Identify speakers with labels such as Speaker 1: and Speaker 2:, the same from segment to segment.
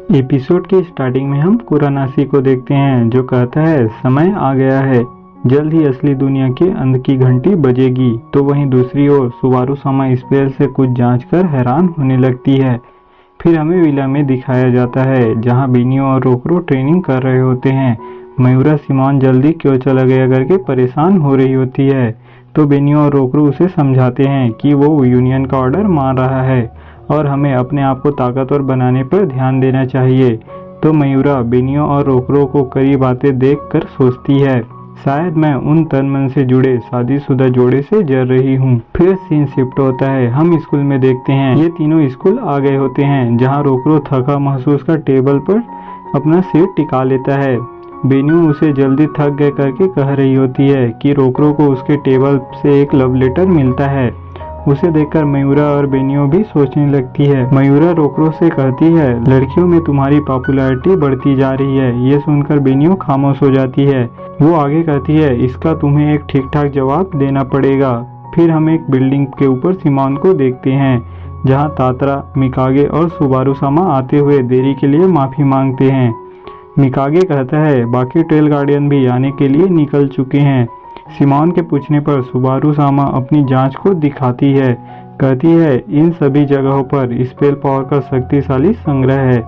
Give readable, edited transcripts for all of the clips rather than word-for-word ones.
Speaker 1: Episode की starting में हम कुरानासी को देखते हैं जो कहता है समय आ गया है, जल्द ही असली दुनिया के अंत की घंटी बजेगी। तो वहीं दूसरी ओर सुबारू सामा स्पेल से कुछ जांचकर हैरान होने लगती है। फिर हमें विला में दिखाया जाता है जहां बेनियो और रोकरो ट्रेनिंग कर रहे होते हैं। मयूरा सिमोन जल्दी क्यों चला गया करके परेशान हो रही होती है, तो बेनियो और रोकरो उसे समझाते हैं कि वो यूनियन का ऑर्डर मान रहा है और हमें अपने आप को ताकतवर बनाने पर ध्यान देना चाहिए। तो मयूरा बेनियो और रोकरो को करीब आते देख कर सोचती है, शायद मैं उन तन मन से जुड़े शादीशुदा जोड़े से जल रही हूँ। फिर सीन शिफ्ट होता है, हम स्कूल में देखते हैं ये तीनों स्कूल आ गए होते हैं जहाँ रोकरो थका महसूस कर टेबल पर अपना सिर टिका लेता है। बेनियो उसे जल्दी थक गए करके कह रही होती है कि रोकरो को उसके टेबल से एक लव लेटर मिलता है। उसे देखकर मयूरा और बेनियो भी सोचने लगती है। मयूरा रोकरो से कहती है, लड़कियों में तुम्हारी पॉपुलैरिटी बढ़ती जा रही है। ये सुनकर बेनियो खामोश हो जाती है। वो आगे कहती है, इसका तुम्हें एक ठीक ठाक जवाब देना पड़ेगा। फिर हम एक बिल्डिंग के ऊपर सिमोन को देखते हैं जहाँ तातरा, मिकागे और सुबारू सामा आते हुए देरी के लिए माफी मांगते हैं। मिकागे कहता है बाकी ट्रेल गार्डियन भी आने के लिए निकल चुके हैं। सिमोन के पूछने पर सुबारू सामा अपनी जांच को दिखाती है, कहती है इन सभी जगहों पर स्पेल पावर का शक्तिशाली संग्रह है।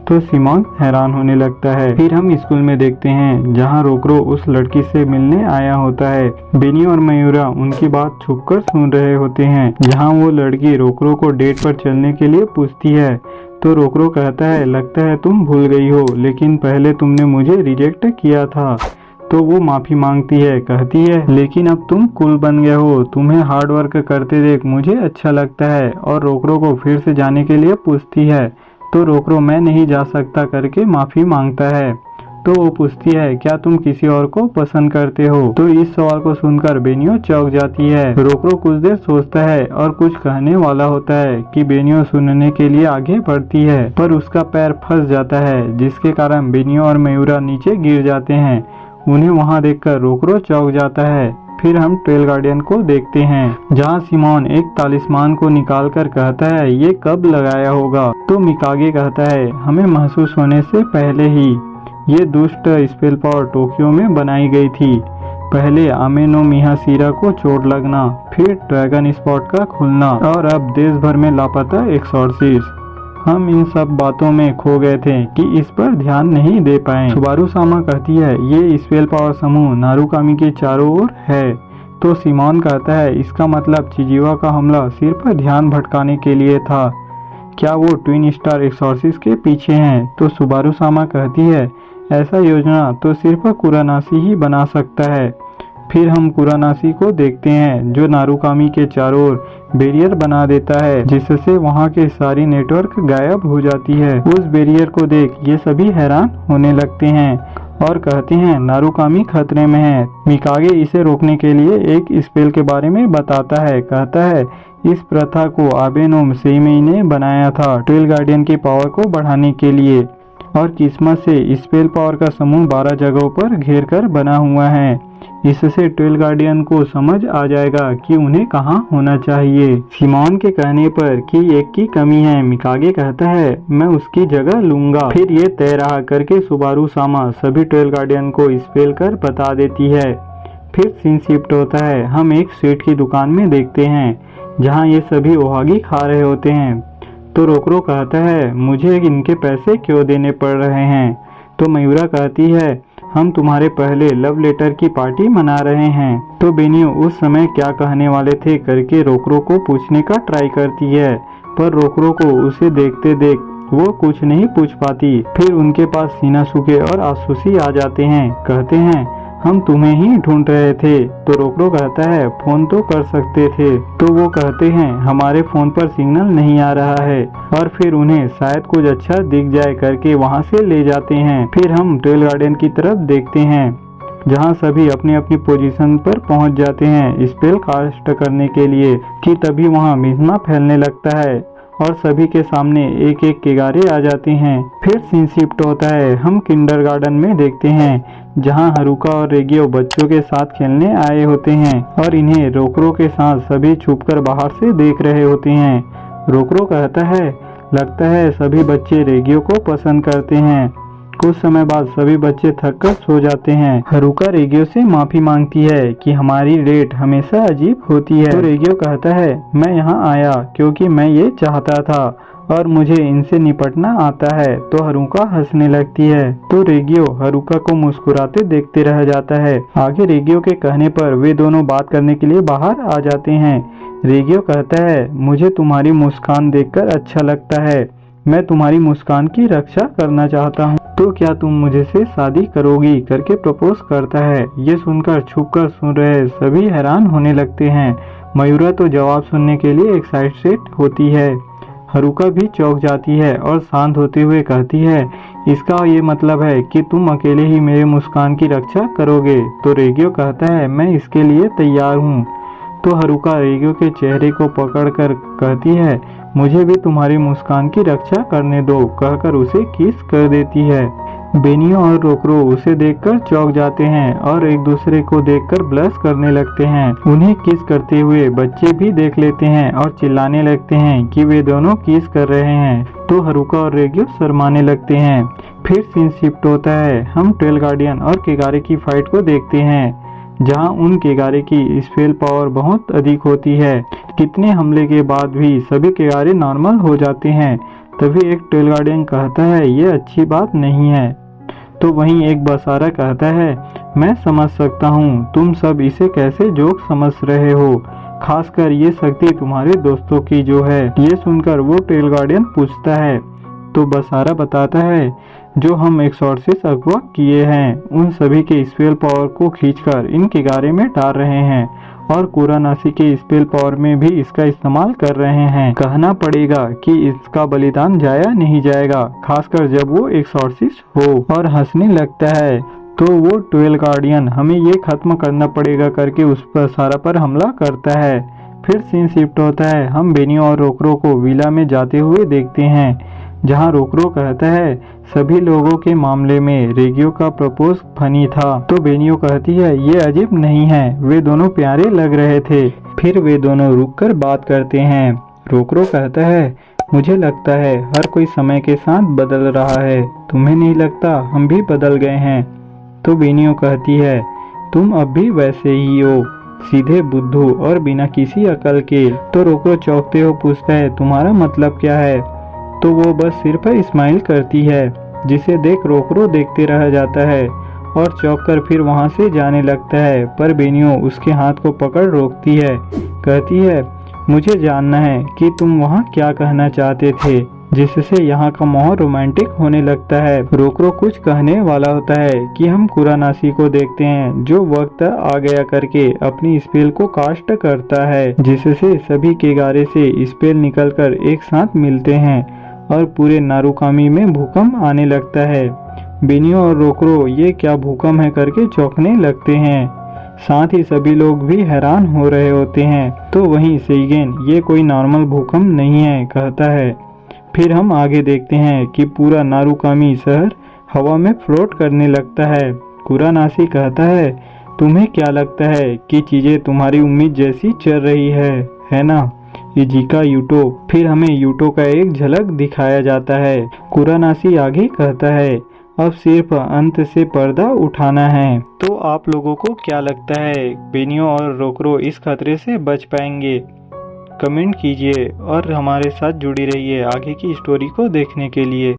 Speaker 1: तो सिमोन हैरान होने लगता है। फिर हम स्कूल में देखते हैं जहां रोकरो उस लड़की से मिलने आया होता है। बेनियो और मयूरा उनकी बात छुपकर सुन रहे होते हैं जहां वो लड़की रोकरो को डेट पर चलने के लिए पूछती है। तो रोकरो कहता है, लगता है तुम भूल गई हो, लेकिन पहले तुमने मुझे रिजेक्ट किया था। तो वो माफी मांगती है, कहती है लेकिन अब तुम कूल बन गए हो, तुम्हें हार्ड वर्क करते देख मुझे अच्छा लगता है। और रोकरो को फिर से जाने के लिए पूछती है। तो रोकरो मैं नहीं जा सकता करके माफी मांगता है। तो वो पूछती है, क्या तुम किसी और को पसंद करते हो? तो इस सवाल को सुनकर बेनियो चौंक जाती है। रोकरो कुछ देर सोचता है और कुछ कहने वाला होता है कि बेनियो सुनने के लिए आगे बढ़ती है, पर उसका पैर फंस जाता है जिसके कारण बेनियो और मयूरा नीचे गिर जाते हैं। उन्हें वहां देखकर रोकरो चौंक जाता है। फिर हम ट्रेल गार्डियन को देखते हैं जहां सिमोन एक तालिस्मान को निकालकर कहता है, ये कब लगाया होगा? तो मिकागे कहता है, हमें महसूस होने से पहले ही। ये दुष्ट स्पेल पावर टोक्यो में बनाई गई थी। पहले आमे नो मिहाशिरा को चोट लगना, फिर ड्रैगन स्पॉट का खुलना और अब देश भर में लापता एक्सॉर्सिस्ट। हम इन सब बातों में खो गए थे कि इस पर ध्यान नहीं दे पाए। सुबारू सामा कहती है, ये स्पेल पावर समूह नारुकामी के चारों ओर है। तो सिमोन कहता है, इसका मतलब चिजिवा का हमला सिर्फ ध्यान भटकाने के लिए था। क्या वो ट्विन स्टार एक्सॉर्सिस्ट के पीछे हैं? तो सुबारू सामा कहती है, ऐसा योजना तो सिर्फ कुरानासी ही बना सकता है। फिर हम कुरानासी को देखते हैं जो नारुकामी के चारों ओर बैरियर बना देता है जिससे वहां के सारी नेटवर्क गायब हो जाती है। उस बैरियर को देख ये सभी हैरान होने लगते हैं और कहते हैं नारुकामी खतरे में है। मिकागे इसे रोकने के लिए एक स्पेल के बारे में बताता है, कहता है इस प्रथा को आबे नो सेइमेई ने बनाया था ट्रेल गार्डियन की पावर को बढ़ाने के लिए, और किस्मत से स्पेल पावर का समूह 12 जगहों पर घेर कर बना हुआ है। इससे ट्रेल गार्डियन को समझ आ जाएगा कि उन्हें कहाँ होना चाहिए। सिमोन के कहने पर कि एक की कमी है, मिकागे कहता है मैं उसकी जगह लूंगा। फिर ये तय रहा करके सुबारू सामा सभी ट्रेल गार्डियन को स्पेल कर बता देती है। फिर सीन शिफ्ट होता है, हम एक स्वीट की दुकान में देखते हैं जहाँ ये सभी ओहागी खा रहे होते हैं। तो रोकरो कहता है, मुझे इनके पैसे क्यों देने पड़ रहे हैं? तो मयूरा कहती है, हम तुम्हारे पहले लव लेटर की पार्टी मना रहे हैं। तो बेनियो उस समय क्या कहने वाले थे करके रोकरो को पूछने का ट्राई करती है, पर रोकरो को उसे देखते देख वो कुछ नहीं पूछ पाती। फिर उनके पास शिनासुके और आसुसी आ जाते हैं, कहते हैं हम तुम्हें ही ढूंढ रहे थे। तो रोकरो कहता है, फोन तो कर सकते थे। तो वो कहते हैं हमारे फोन पर सिग्नल नहीं आ रहा है, और फिर उन्हें शायद कुछ अच्छा दिख जाए करके वहां से ले जाते हैं। फिर हम ट्रेल गार्डियन की तरफ देखते हैं जहां सभी अपनी अपनी पोजीशन पर पहुंच जाते हैं स्पेल कास्ट करने के लिए कि तभी वहां मिज़मा फैलने लगता है और सभी के सामने एक एक किगारे आ जाते हैं। फिर सीन शिफ्ट होता है, हम किंडरगार्टन में देखते हैं जहां हारुका और रेगियो बच्चों के साथ खेलने आए होते हैं और इन्हें रोकरो के साथ सभी छुपकर बाहर से देख रहे होते हैं। रोकरो कहता है, लगता है सभी बच्चे रेगियो को पसंद करते हैं। कुछ समय बाद सभी बच्चे थककर सो जाते हैं। हारुका रेगियो से माफी मांगती है कि हमारी डेट हमेशा अजीब होती है। तो रेगियो कहता है, मैं यहाँ आया क्योंकि मैं ये चाहता था और मुझे इनसे निपटना आता है। तो हारुका हंसने लगती है। तो रेगियो हारुका को मुस्कुराते देखते रह जाता है। आगे रेगियो के कहने पर वे दोनों बात करने के लिए बाहर आ जाते हैं। रेगियो कहता है, मुझे तुम्हारी मुस्कान देखकर अच्छा लगता है। मैं तुम्हारी मुस्कान की रक्षा करना चाहता हूँ, तो क्या तुम मुझे से शादी करोगी करके प्रपोज करता है। ये सुनकर छुपकर सुन रहे सभी हैरान होने लगते हैं। मयूरा तो जवाब सुनने के लिए एक्साइटेड होती है। हारुका भी चौंक जाती है और शांत होते हुए कहती है, इसका ये मतलब है कि तुम अकेले ही मेरे मुस्कान की रक्षा करोगे। तो रेगियो कहता है, मैं इसके लिए तैयार हूँ। तो हारुका रेगियो के चेहरे को पकड़कर कहती है, मुझे भी तुम्हारी मुस्कान की रक्षा करने दो, कहकर उसे किस कर देती है। बेनियो और रोकरो उसे देखकर चौंक जाते हैं और एक दूसरे को देखकर ब्लश करने लगते हैं। उन्हें किस करते हुए बच्चे भी देख लेते हैं और चिल्लाने लगते हैं कि वे दोनों किस कर रहे हैं। तो हारुका और रेगियो शर्माने लगते हैं। फिर सीन शिफ्ट होता है। हम टेल गार्डियन और केगारे की फाइट को देखते हैं, जहां उन केगारे की स्पेल पावर बहुत अधिक होती है। कितने हमले के बाद भी सभी केगारे नॉर्मल हो जाते हैं। तभी एक टेल गार्डियन कहता है, ये अच्छी बात नहीं है। तो वहीं एक बसारा कहता है, मैं समझ सकता हूँ तुम सब इसे कैसे जोक समझ रहे हो, खासकर ये शक्ति तुम्हारे दोस्तों की जो है। ये सुनकर वो टेल गार्डियन पूछता है। तो बसारा बताता है, जो हम एक्सॉर्सिस्ट अगवा किए हैं उन सभी के स्पेल पावर को खींचकर इन केगारे में डाल रहे हैं और कुरानाशी के स्पेल पावर में भी इसका इस्तेमाल कर रहे हैं। कहना पड़ेगा कि इसका बलिदान जाया नहीं जाएगा, खासकर जब वो एक्सॉर्सिस्ट हो। और हंसने लगता है। तो वो 12 गार्डियन हमें ये खत्म करना पड़ेगा करके उस पर सारा पर हमला करता है। फिर सीन शिफ्ट होता है। हम बेनियो और रोकरो को विला में जाते हुए देखते हैं, जहां रोकरो कहता है, सभी लोगों के मामले में रेगियो का प्रपोज फनी था। तो बेनियो कहती है, ये अजीब नहीं है, वे दोनों प्यारे लग रहे थे। फिर वे दोनों रुककर बात करते हैं। रोकरो कहता है, मुझे लगता है हर कोई समय के साथ बदल रहा है, तुम्हें नहीं लगता हम भी बदल गए हैं। तो बेनियो कहती है, तुम अब भी वैसे ही हो, सीधे बुद्धू और बिना किसी अकल के। तो रोकरो चौंकते हो पूछता है, तुम्हारा मतलब क्या है। तो वो बस सिर पर स्माइल करती है, जिसे देख रोकरो देखते रह जाता है और चौंक कर फिर वहां से जाने लगता है। पर बेनियो उसके हाथ को पकड़ रोकती है, कहती है, मुझे जानना है कि तुम वहां क्या कहना चाहते थे, जिससे यहाँ का माहौल रोमांटिक होने लगता है। रोकरो कुछ कहने वाला होता है कि हम कुरानाशी को देखते हैं, जो वक्त आ गया करके अपनी स्पेल को कास्ट करता है, जिससे सभी केगारे से स्पेल निकलकर एक साथ मिलते हैं और पूरे नारुकामी में भूकंप आने लगता है। बेनियो और रोकरो ये क्या भूकंप है करके चौंकने लगते हैं। साथ ही सभी लोग भी हैरान हो रहे होते हैं। तो वहीं सेइगेन, ये कोई नॉर्मल भूकंप नहीं है, कहता है। फिर हम आगे देखते हैं कि पूरा नारुकामी शहर हवा में फ्लोट करने लगता है। कुरानाशी कहता है, तुम्हें क्या लगता है कि चीजें तुम्हारी उम्मीद जैसी चल रही है ना इजिका यूटो। फिर हमें यूटो का एक झलक दिखाया जाता है। कुरानाशी आगे कहता है, अब सिर्फ अंत से पर्दा उठाना है। तो आप लोगों को क्या लगता है, बेनियो और रोकरो इस खतरे से बच पाएंगे? कमेंट कीजिए और हमारे साथ जुड़ी रहिए आगे की स्टोरी को देखने के लिए।